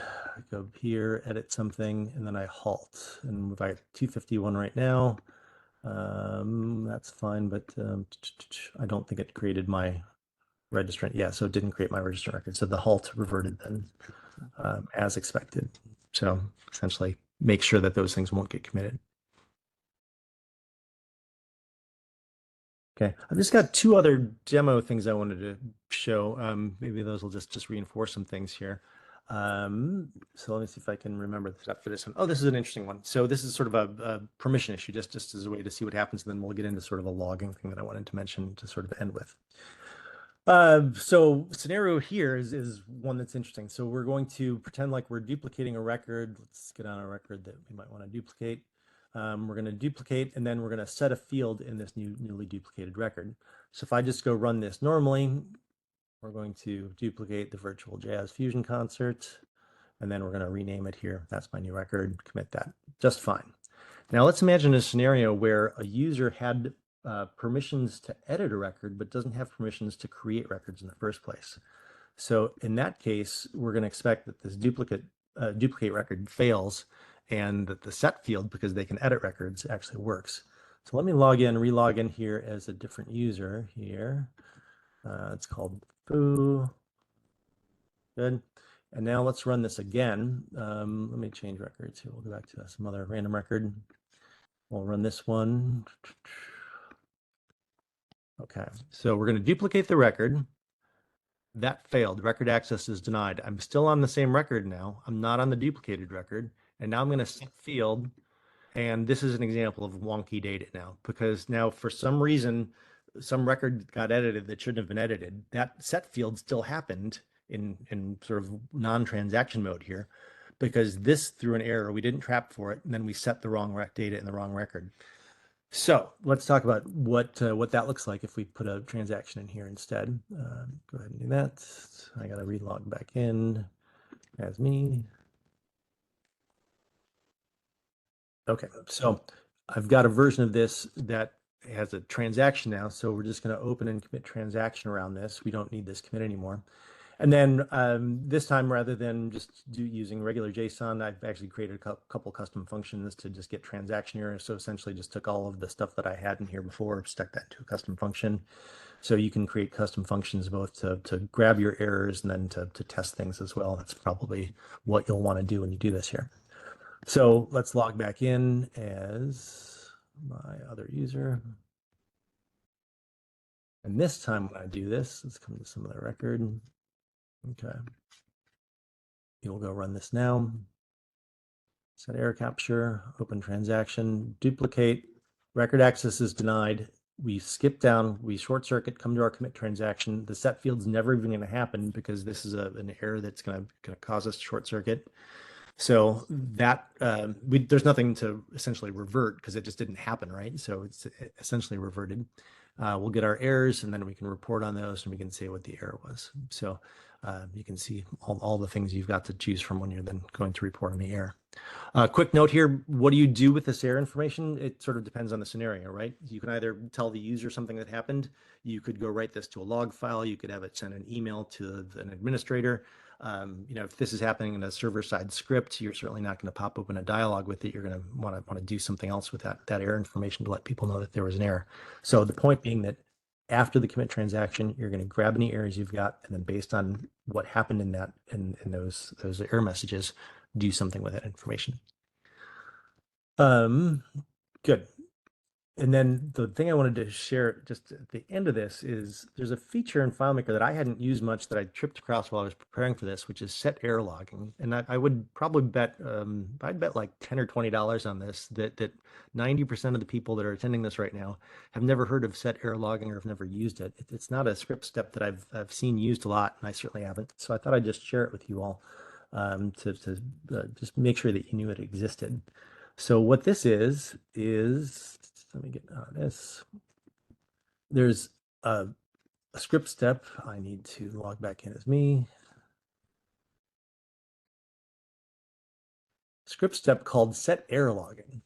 go here, edit something, and then I halt. And if I have 251 right now, that's fine, but I don't think it created my registrant. Yeah, so it didn't create my registrant record. So the halt reverted then as expected. So essentially make sure that those things won't get committed. Okay, I've just got two other demo things I wanted to show. Maybe those will just reinforce some things here. So let me see if I can remember the step for this one. Oh, this is an interesting one. So this is sort of a permission issue, just as a way to see what happens, and then we'll get into sort of a logging thing that I wanted to mention to sort of end with. So scenario here is one that's interesting. So we're going to pretend like we're duplicating a record. Let's get on a record that we might want to duplicate. We're going to duplicate, and then we're going to set a field in this newly duplicated record. So if I just go run this normally, we're going to duplicate the virtual jazz fusion concert, and then we're going to rename it here. That's my new record, commit that, just fine. Now let's imagine a scenario where a user had permissions to edit a record, but doesn't have permissions to create records in the first place. So in that case, we're going to expect that this duplicate record fails, and that the set field, because they can edit records, actually works. So let me relog in here as a different user here. It's called foo. Good. And now let's run this again. Let me change records here. We'll go back to some other random record. We'll run this one. Okay, so we're going to duplicate the record. That failed. Record access is denied. I'm still on the same record now. I'm not on the duplicated record. And now I'm going to set field. And this is an example of wonky data now, because now for some reason, some record got edited that shouldn't have been edited. That set field still happened in sort of non-transaction mode here, because this threw an error. We didn't trap for it, and then we set the wrong data in the wrong record. So let's talk about what that looks like if we put a transaction in here instead. Go ahead and do that. I got to relog back in as me. Okay, so I've got a version of this that has a transaction now. So we're just going to open and commit transaction around this. We don't need this commit anymore. And then this time, rather than just using regular JSON, I've actually created a couple custom functions to just get transaction errors. So essentially just took all of the stuff that I had in here before, stuck that into a custom function. So you can create custom functions both to grab your errors and then to test things as well. That's probably what you'll want to do when you do this here. So let's log back in as my other user. And this time when I do this, let's come to some other record. Okay. You'll go run this now. Set error capture, open transaction, duplicate, record access is denied. We skip down, we short circuit, come to our commit transaction. The set field's never even going to happen because this is an error that's going to cause us to short circuit. So that there's nothing to essentially revert because it just didn't happen, right? So it's essentially reverted. We'll get our errors, and then we can report on those, and we can say what the error was. So you can see all the things you've got to choose from when you're then going to report on the error. Quick note here, what do you do with this error information? It sort of depends on the scenario, right? You can either tell the user something that happened. You could go write this to a log file. You could have it send an email to an administrator. If this is happening in a server-side script, you're certainly not going to pop open a dialog with it. You're going to want to do something else with that error information to let people know that there was an error. So the point being that after the commit transaction, you're going to grab any errors you've got, and then based on what happened in those error messages, do something with that information. Good. And then the thing I wanted to share just at the end of this is there's a feature in FileMaker that I hadn't used much that I tripped across while I was preparing for this, which is set error logging. And I would probably bet, I'd bet like $10 or $20 on this, that 90% of the people that are attending this right now have never heard of set error logging or have never used it. It's not a script step that I've seen used a lot, and I certainly haven't. So I thought I'd just share it with you all to just make sure that you knew it existed. So what this is let me get out of this. There's a script step. I need to log back in as me. Script step called set error logging.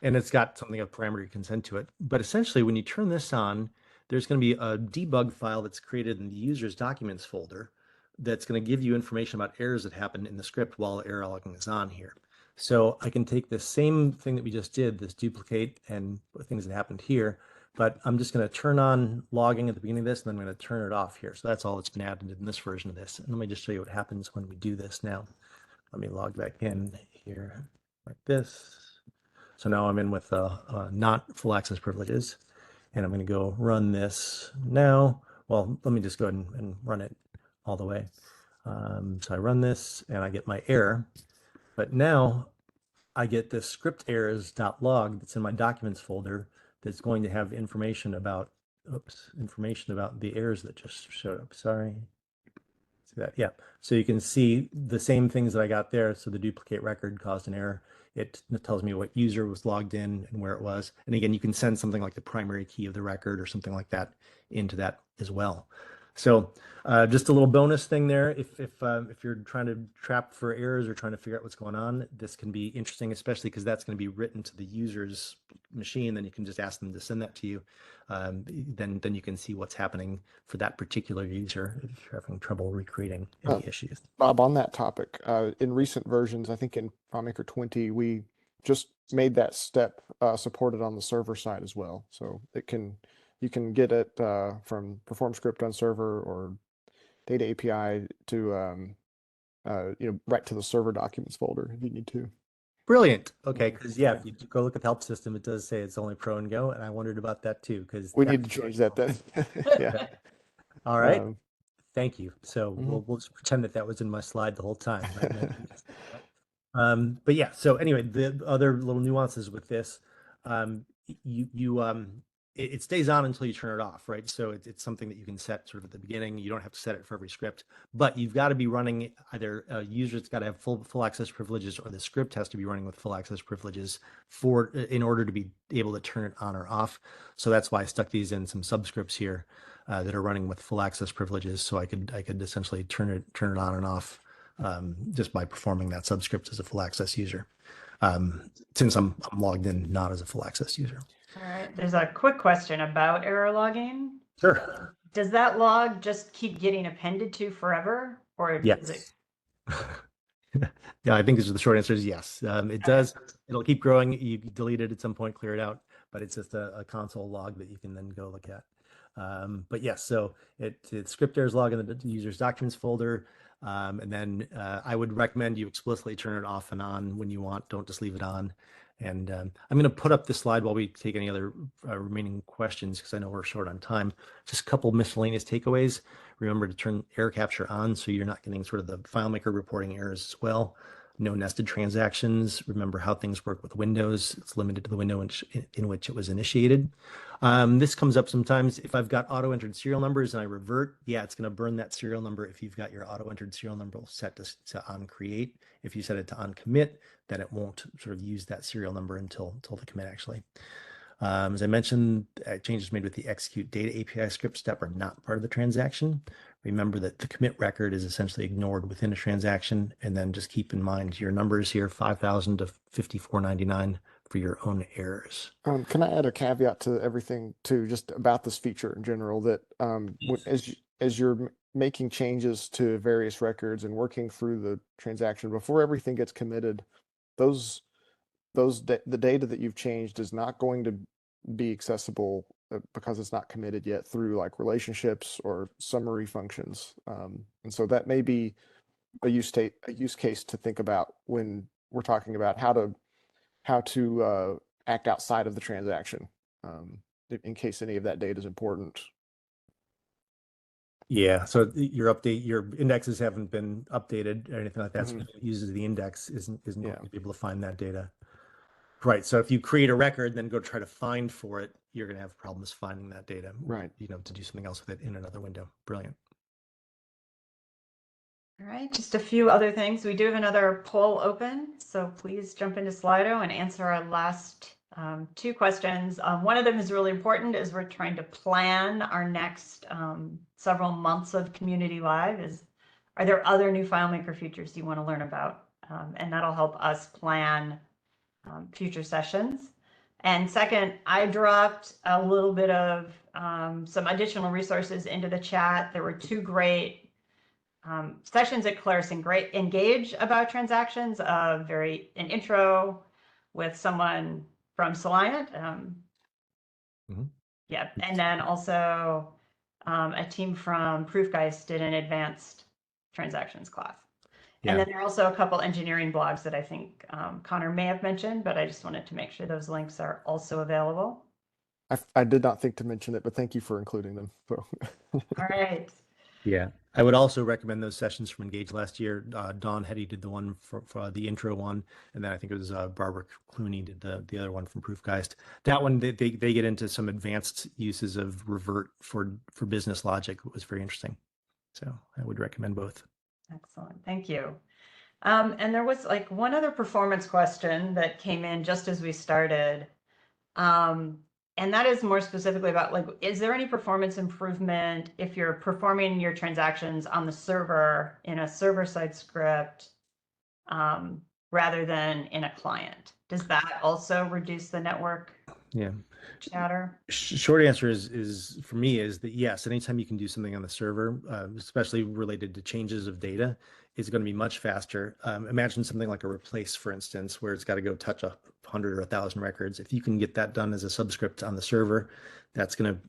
And it's got something of parameter you can send to it. But essentially, when you turn this on, there's going to be a debug file that's created in the user's documents folder that's going to give you information about errors that happen in the script while error logging is on here. So I can take this same thing that we just did, this duplicate and things that happened here, but I'm just going to turn on logging at the beginning of this, and then I'm going to turn it off here. So that's all that's been added in this version of this. And let me just show you what happens when we do this now. Let me log back in here like this. So now I'm in with not full access privileges, and I'm going to go run this now. Well, let me just go ahead and run it all the way. So I run this and I get my error, but now I get this script errors.log that's in my documents folder that's going to have information about, information about the errors that just showed up. Sorry. See that? Yeah. So you can see the same things that I got there. So the duplicate record caused an error. It tells me what user was logged in and where it was. And again, you can send something like the primary key of the record or something like that into that as well. So just a little bonus thing there. If you're trying to trap for errors or trying to figure out what's going on, this can be interesting, especially because that's going to be written to the user's machine. Then you can just ask them to send that to you. Then you can see what's happening for that particular user if you're having trouble recreating any issues. Bob, on that topic, in recent versions, I think in FileMaker 20, we just made that step supported on the server side as well. So you can get it from perform script on server or data API to right to the server documents folder if you need to. Brilliant. Okay, because yeah, if you go look at the help system, it does say it's only Pro and Go, and I wondered about that too. Because we need to change that then. Yeah. All right. Thank you. So Mhm. we'll just pretend that was in my slide the whole time. But yeah. So anyway, the other little nuances with this, it stays on until you turn it off, right? So it's something that you can set sort of at the beginning. You don't have to set it for every script, but you've got to be running either a user's got to have full access privileges, or the script has to be running with full access privileges in order to be able to turn it on or off. So that's why I stuck these in some subscripts here that are running with full access privileges, so I could essentially turn it on and off just by performing that subscript as a full access user. Since I'm logged in not as a full access user. All right, there's a quick question about error logging. Sure. Does that log just keep getting appended to forever, or Yes. is it? Yeah, I think the short answer is yes. It does. It'll keep growing. You delete it at some point, clear it out, but it's just a console log that you can then go look at. But yes, so it's script errors log in the user's documents folder. And then I would recommend you explicitly turn it off and on when you want. Don't just leave it on. And I'm going to put up this slide while we take any other remaining questions, because I know we're short on time. Just a couple miscellaneous takeaways. Remember to turn error capture on so you're not getting sort of the FileMaker reporting errors as well. No nested transactions. Remember how things work with Windows. It's limited to the window in which it was initiated. This comes up sometimes. If I've got auto-entered serial numbers and I revert, yeah, it's going to burn that serial number if you've got your auto-entered serial number set to on create. If you set it to on commit, then it won't sort of use that serial number until the commit actually. As I mentioned, changes made with the execute data API script step are not part of the transaction. Remember that the commit record is essentially ignored within a transaction, and then just keep in mind your numbers here, 5,000 to 5499 for your own errors. Can I add a caveat to everything too, just about this feature in general, that as you're making changes to various records and working through the transaction before everything gets committed, the data that you've changed is not going to be accessible because it's not committed yet through like relationships or summary functions. And so that may be a use case to think about when we're talking about how to act outside of the transaction. in case any of that data is important. Yeah, so your indexes haven't been updated or anything like that. So Mhm. if it uses the index isn't Yeah. going to be able to find that data. Right. So if you create a record, then go try to find for it, you're going to have problems finding that data. Right. You know, to do something else with it in another window. Brilliant. All right, just a few other things. We do have another poll open, so please jump into Slido and answer our last two questions. One of them is really important as we're trying to plan our next several months of Community Live. Are there other new FileMaker features you want to learn about? And that'll help us plan future sessions. And second, I dropped a little bit of some additional resources into the chat. There were two great sessions at Claris Engage about transactions, an intro with someone from Soliant. Yeah, and then also a team from Proofgeist did an advanced transactions class. Yeah. And then there are also a couple engineering blogs that I think Connor may have mentioned, but I just wanted to make sure those links are also available. I did not think to mention it, but thank you for including them. So. All right. Yeah, I would also recommend those sessions from Engage last year. Dawn Hetty did the one for the intro one, and then I think it was Barbara Clooney did the other one from Proofgeist. That one they get into some advanced uses of revert for business logic. It was very interesting. So I would recommend both. Excellent, thank you. And there was like one other performance question that came in just as we started. And that is more specifically about like, is there any performance improvement if you're performing your transactions on the server in a server-side script rather than in a client? Does that also reduce the network chatter? Short answer is for me is that yes, anytime you can do something on the server, especially related to changes of data, is going to be much faster. Imagine something like a replace, for instance, where it's got to go touch 100 or 1,000 records. If you can get that done as a subscript on the server, that's going to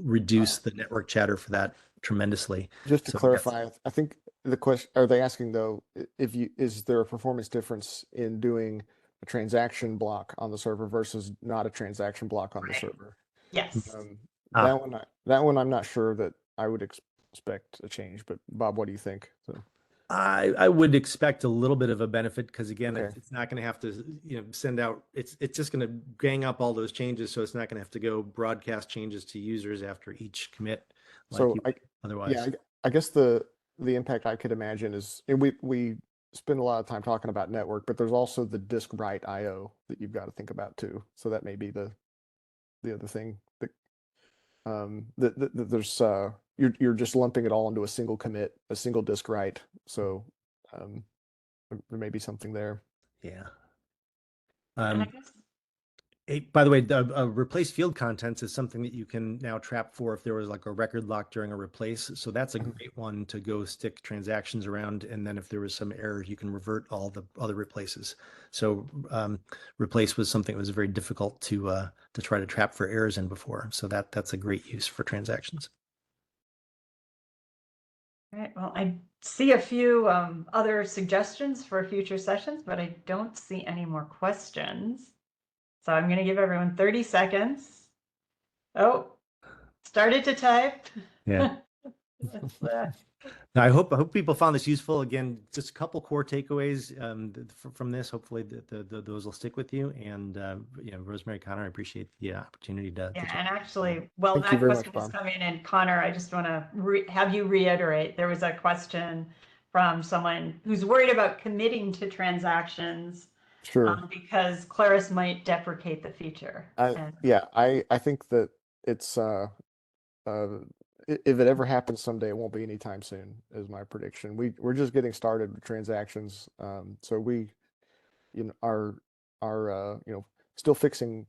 reduce the network chatter for that tremendously. Just to clarify, I think the question, are they asking though, is there a performance difference in doing a transaction block on the server versus not a transaction block on the server? Yes. That one I'm not sure that I would expect a change, but Bob, what do you think? So. I would expect a little bit of a benefit because again, it's not going to have to send out. It's just going to gang up all those changes, so it's not going to have to go broadcast changes to users after each commit. So otherwise, yeah, I guess the impact I could imagine is, and we spend a lot of time talking about network, but there's also the disk write IO that you've got to think about too. So that may be the other thing that there's you're just lumping it all into a single commit, a single disk write. So there may be something there. Yeah. And I guess by the way, replace field contents is something that you can now trap for if there was like a record lock during a replace. So that's a great one to go stick transactions around. And then if there was some errors, you can revert all the other replaces. So replace was something that was very difficult to try to trap for errors in before. So that's a great use for transactions. All right, well, I see a few other suggestions for future sessions, but I don't see any more questions. So I'm going to give everyone 30 seconds. Oh, started to type. Yeah. Now, I hope people found this useful. Again, just a couple core takeaways from this. Hopefully, those will stick with you. And Rosemary, Connor, I appreciate the opportunity to. Yeah, and actually, well, Thank that you very question much, was Bob. coming in. Connor, I just want to have you reiterate. There was a question from someone who's worried about committing to transactions. Sure. Because Claris might deprecate the feature. Yeah, I think that it's if it ever happens someday, it won't be anytime soon, is my prediction. We're just getting started with transactions, so we are still fixing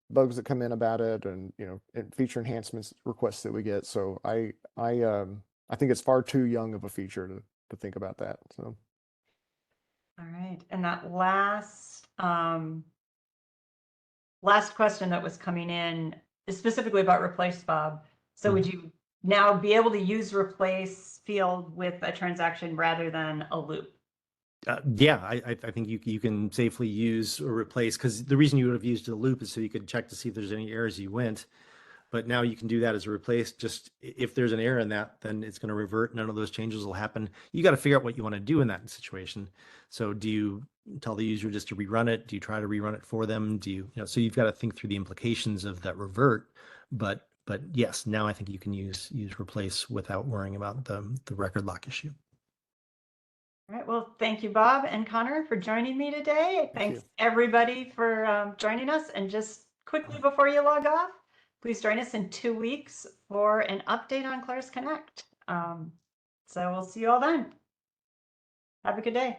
bugs that come in about it, and and feature enhancements requests that we get. So I think it's far too young of a feature to think about that. So. All right, and that last question that was coming in is specifically about replace, Bob. So would you now be able to use replace field with a transaction rather than a loop? Yeah, I think you can safely use or replace, because the reason you would have used a loop is so you could check to see if there's any errors you went. But now you can do that as a replace. Just if there's an error in that, then it's going to revert. None of those changes will happen. You got to figure out what you want to do in that situation. So do you tell the user just to rerun it? Do you try to rerun it for them? Do you know? So you've got to think through the implications of that revert. But yes, now I think you can use replace without worrying about the record lock issue. All right. Well, thank you, Bob and Connor, for joining me today. Thank Thanks everybody for joining us. And just quickly before you log off, please join us in 2 weeks for an update on Claris Connect. So we'll see you all then. Have a good day.